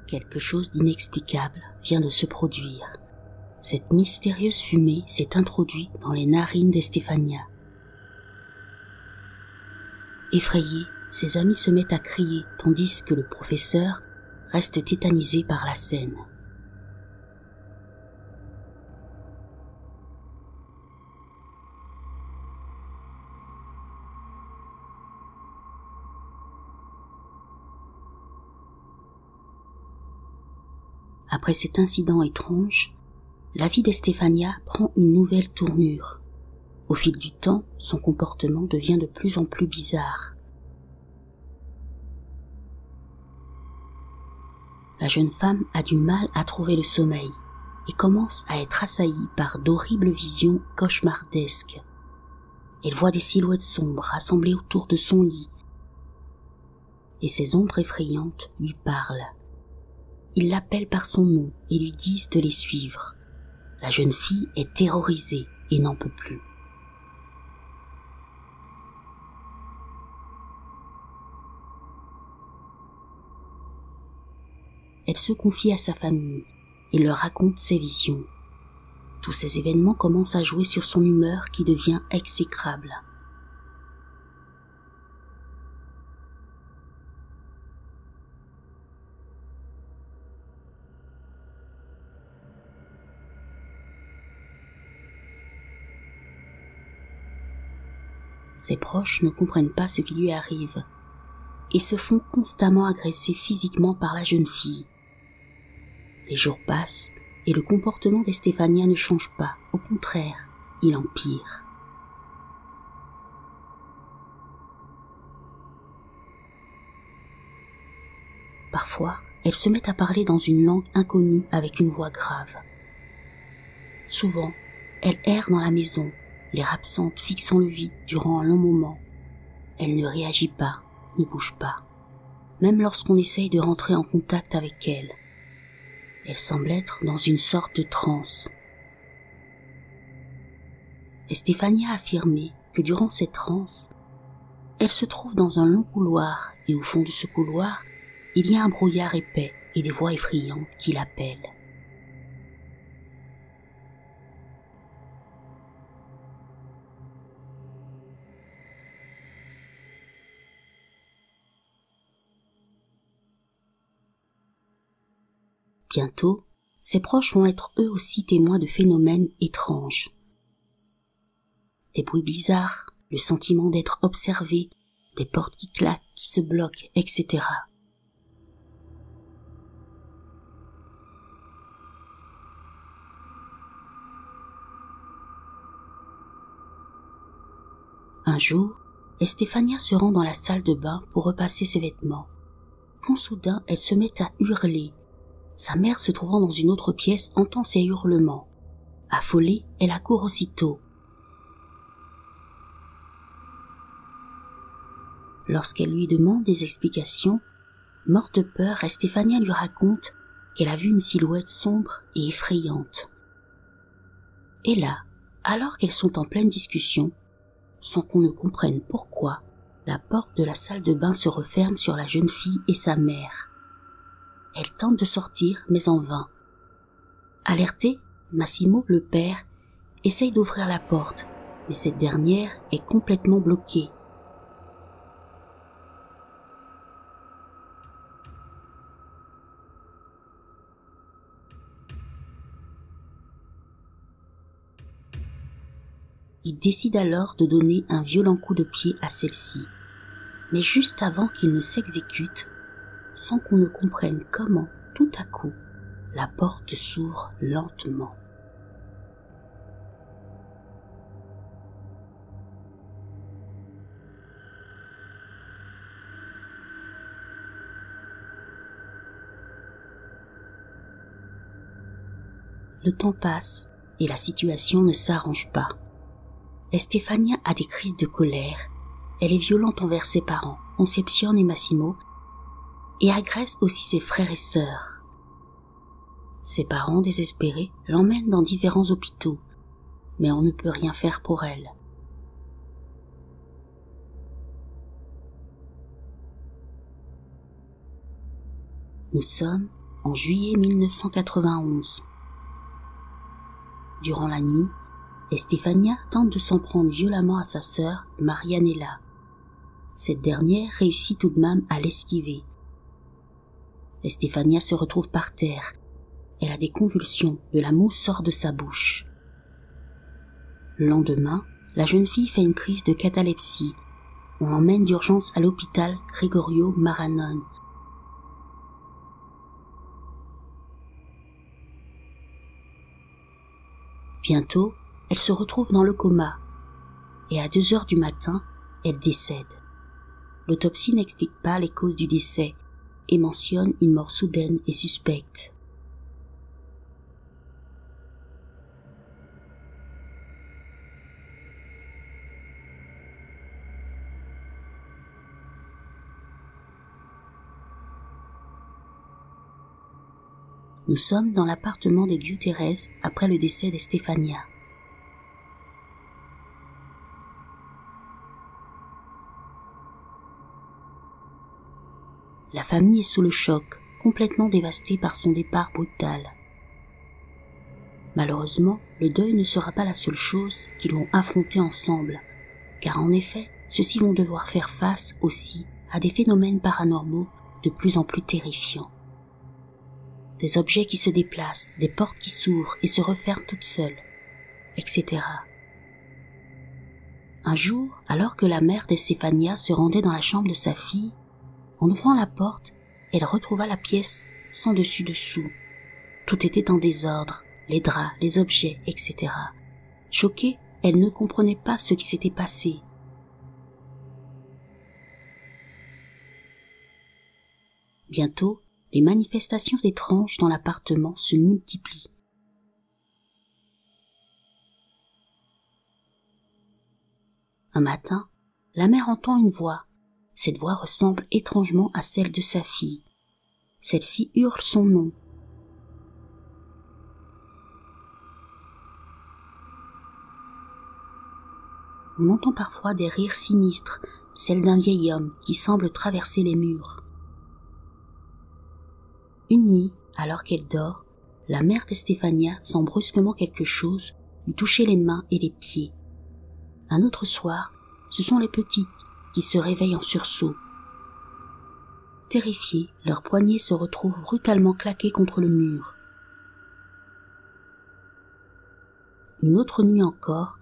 Quelque chose d'inexplicable vient de se produire. Cette mystérieuse fumée s'est introduite dans les narines d'Estefania. Effrayé, ses amis se mettent à crier tandis que le professeur reste tétanisé par la scène. Après cet incident étrange, la vie d'Estefania prend une nouvelle tournure. Au fil du temps, son comportement devient de plus en plus bizarre. La jeune femme a du mal à trouver le sommeil et commence à être assaillie par d'horribles visions cauchemardesques. Elle voit des silhouettes sombres rassemblées autour de son lit et ces ombres effrayantes lui parlent. Ils l'appellent par son nom et lui disent de les suivre. La jeune fille est terrorisée et n'en peut plus. Elle se confie à sa famille et leur raconte ses visions. Tous ces événements commencent à jouer sur son humeur qui devient exécrable. Ses proches ne comprennent pas ce qui lui arrive et se font constamment agresser physiquement par la jeune fille. Les jours passent et le comportement d'Estefania ne change pas, au contraire, il empire. Parfois, elle se met à parler dans une langue inconnue avec une voix grave. Souvent, elle erre dans la maison, l'air absente fixant le vide durant un long moment. Elle ne réagit pas, ne bouge pas, même lorsqu'on essaye de rentrer en contact avec elle. Elle semble être dans une sorte de transe. Estefania a affirmé que durant cette transe, elle se trouve dans un long couloir et au fond de ce couloir, il y a un brouillard épais et des voix effrayantes qui l'appellent. Bientôt, ses proches vont être eux aussi témoins de phénomènes étranges. Des bruits bizarres, le sentiment d'être observé, des portes qui claquent, qui se bloquent, etc. Un jour, Estefania se rend dans la salle de bain pour repasser ses vêtements, quand soudain elle se met à hurler. Sa mère, se trouvant dans une autre pièce, entend ses hurlements. Affolée, elle accourt aussitôt. Lorsqu'elle lui demande des explications, morte de peur, Estefania lui raconte qu'elle a vu une silhouette sombre et effrayante. Et là, alors qu'elles sont en pleine discussion, sans qu'on ne comprenne pourquoi, la porte de la salle de bain se referme sur la jeune fille et sa mère. Elle tente de sortir, mais en vain. Alerté, Massimo, le père, essaye d'ouvrir la porte, mais cette dernière est complètement bloquée. Il décide alors de donner un violent coup de pied à celle-ci, mais juste avant qu'il ne s'exécute, sans qu'on ne comprenne comment, tout à coup, la porte s'ouvre lentement. Le temps passe et la situation ne s'arrange pas. Estefania a des crises de colère, elle est violente envers ses parents, Concepcion et Massimo, et agresse aussi ses frères et sœurs. Ses parents, désespérés, l'emmènent dans différents hôpitaux, mais on ne peut rien faire pour elle. Nous sommes en juillet 1991. Durant la nuit, Estefania tente de s'en prendre violemment à sa sœur Marianella. Cette dernière réussit tout de même à l'esquiver. Estefania se retrouve par terre. Elle a des convulsions, de la mousse sort de sa bouche. Le lendemain, la jeune fille fait une crise de catalepsie. On l'emmène d'urgence à l'hôpital Gregorio Marañón. Bientôt, elle se retrouve dans le coma et à 2 heures du matin, elle décède. L'autopsie n'explique pas les causes du décès et mentionne une mort soudaine et suspecte. Nous sommes dans l'appartement des Gutiérrez après le décès d'Estefania. La famille est sous le choc, complètement dévastée par son départ brutal. Malheureusement, le deuil ne sera pas la seule chose qu'ils vont affronter ensemble, car en effet, ceux-ci vont devoir faire face aussi à des phénomènes paranormaux de plus en plus terrifiants. Des objets qui se déplacent, des portes qui s'ouvrent et se referment toutes seules, etc. Un jour, alors que la mère d'Estefania se rendait dans la chambre de sa fille, en ouvrant la porte, elle retrouva la pièce sans dessus-dessous. Tout était en désordre, les draps, les objets, etc. Choquée, elle ne comprenait pas ce qui s'était passé. Bientôt, les manifestations étranges dans l'appartement se multiplient. Un matin, la mère entend une voix. Cette voix ressemble étrangement à celle de sa fille. Celle-ci hurle son nom. On entend parfois des rires sinistres, celles d'un vieil homme qui semble traverser les murs. Une nuit, alors qu'elle dort, la mère d'Estefania sent brusquement quelque chose lui toucher les mains et les pieds. Un autre soir, ce sont les petites qui se réveillent en sursaut. Terrifiées, leurs poignets se retrouvent brutalement claqués contre le mur. Une autre nuit encore,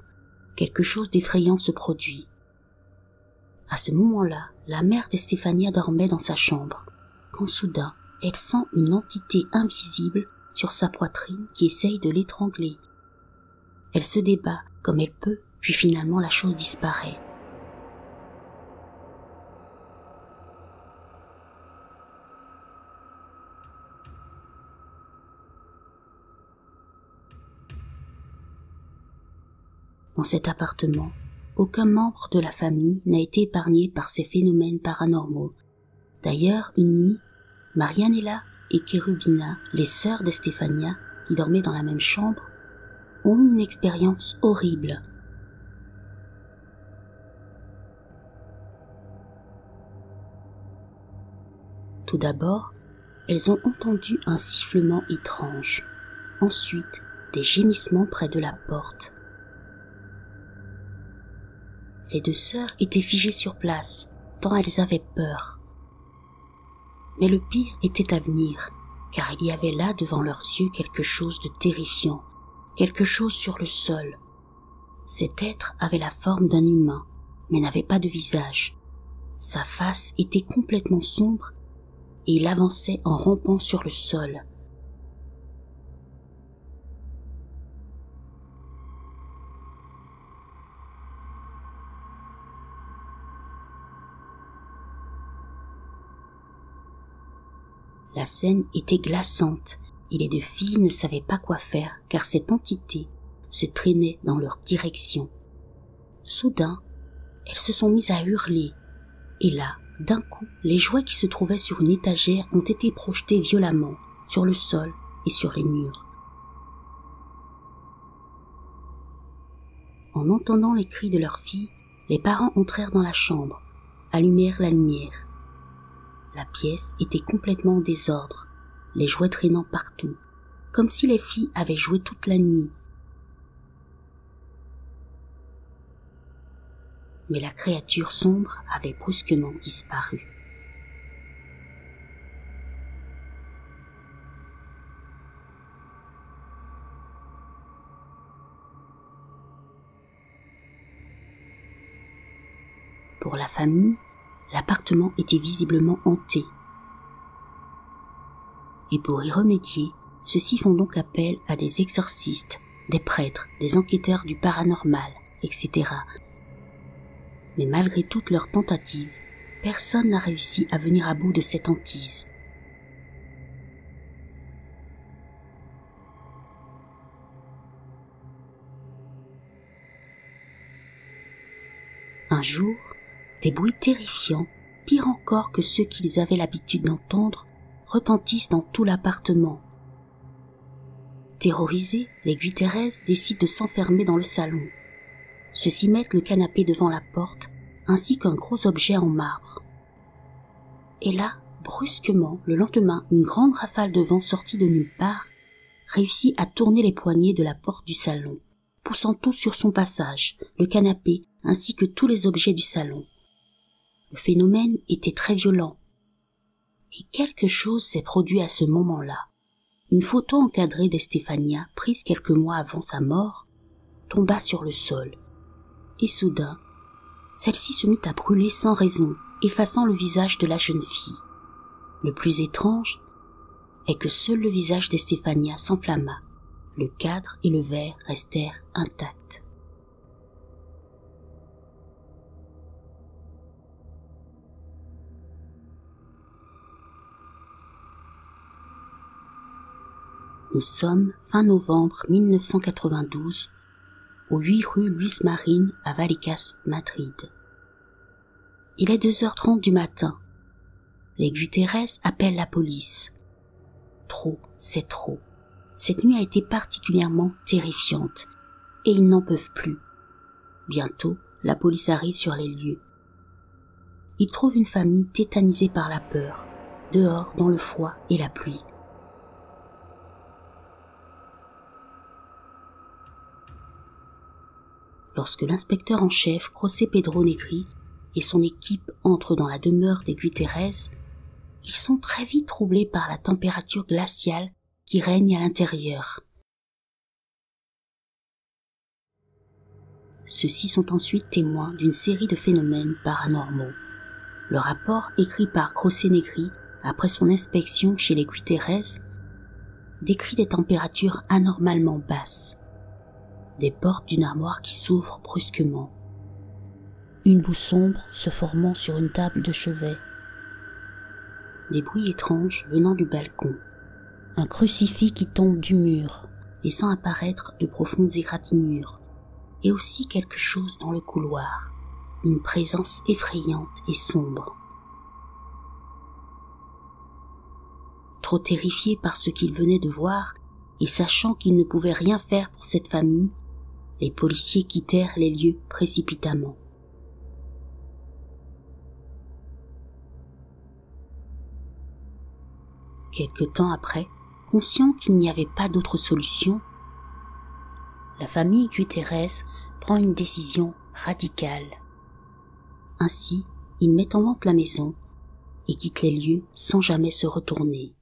quelque chose d'effrayant se produit. À ce moment-là, la mère d'Estefania dormait dans sa chambre, quand soudain, elle sent une entité invisible sur sa poitrine qui essaye de l'étrangler. Elle se débat comme elle peut, puis finalement la chose disparaît. Dans cet appartement, aucun membre de la famille n'a été épargné par ces phénomènes paranormaux. D'ailleurs, une nuit, Marianella et Cherubina, les sœurs d'Estefania, qui dormaient dans la même chambre, ont eu une expérience horrible. Tout d'abord, elles ont entendu un sifflement étrange. Ensuite, des gémissements près de la porte. Les 2 sœurs étaient figées sur place, tant elles avaient peur. Mais le pire était à venir, car il y avait là devant leurs yeux quelque chose de terrifiant, quelque chose sur le sol. Cet être avait la forme d'un humain, mais n'avait pas de visage. Sa face était complètement sombre et il avançait en rampant sur le sol. La scène était glaçante et les 2 filles ne savaient pas quoi faire car cette entité se traînait dans leur direction. Soudain, elles se sont mises à hurler et là, d'un coup, les jouets qui se trouvaient sur une étagère ont été projetés violemment sur le sol et sur les murs. En entendant les cris de leur fille, les parents entrèrent dans la chambre, allumèrent la lumière. La pièce était complètement en désordre. les jouets traînant partout, comme si les filles avaient joué toute la nuit. Mais la créature sombre avait brusquement disparu. Pour la famille, l'appartement était visiblement hanté. Et pour y remédier, ceux-ci font donc appel à des exorcistes, des prêtres, des enquêteurs du paranormal, etc. Mais malgré toutes leurs tentatives, personne n'a réussi à venir à bout de cette hantise. Un jour, des bruits terrifiants, pires encore que ceux qu'ils avaient l'habitude d'entendre, retentissent dans tout l'appartement. Terrorisés, les Guterres décident de s'enfermer dans le salon. Ceux-ci mettent le canapé devant la porte, ainsi qu'un gros objet en marbre. Et là, brusquement, le lendemain, une grande rafale de vent sortie de nulle part réussit à tourner les poignées de la porte du salon, poussant tout sur son passage, le canapé ainsi que tous les objets du salon. Le phénomène était très violent. Et quelque chose s'est produit à ce moment-là. Une photo encadrée d'Estefania, prise quelques mois avant sa mort, tomba sur le sol. Et soudain, celle-ci se mit à brûler sans raison, effaçant le visage de la jeune fille. Le plus étrange est que seul le visage d'Estefania s'enflamma. Le cadre et le verre restèrent intacts. Nous sommes fin novembre 1992, au 8 rue Luis Marín à Vallecas, Madrid. Il est 2h30 du matin. Les Guterres appellent la police. Trop, c'est trop. Cette nuit a été particulièrement terrifiante et ils n'en peuvent plus. Bientôt, la police arrive sur les lieux. Ils trouvent une famille tétanisée par la peur, dehors dans le froid et la pluie. Lorsque l'inspecteur en chef, José Pedro Negri, et son équipe entrent dans la demeure des Guterres, ils sont très vite troublés par la température glaciale qui règne à l'intérieur. Ceux-ci sont ensuite témoins d'une série de phénomènes paranormaux. Le rapport écrit par José Negri après son inspection chez les Guterres décrit des températures anormalement basses. Des portes d'une armoire qui s'ouvrent brusquement. Une boue sombre se formant sur une table de chevet. Des bruits étranges venant du balcon. Un crucifix qui tombe du mur, laissant apparaître de profondes égratignures. Et aussi quelque chose dans le couloir. Une présence effrayante et sombre. Trop terrifiés par ce qu'ils venaient de voir, et sachant qu'ils ne pouvaient rien faire pour cette famille, les policiers quittèrent les lieux précipitamment. Quelque temps après, conscient qu'il n'y avait pas d'autre solution, la famille Guterres prend une décision radicale. Ainsi, ils mettent en vente la maison et quittent les lieux sans jamais se retourner.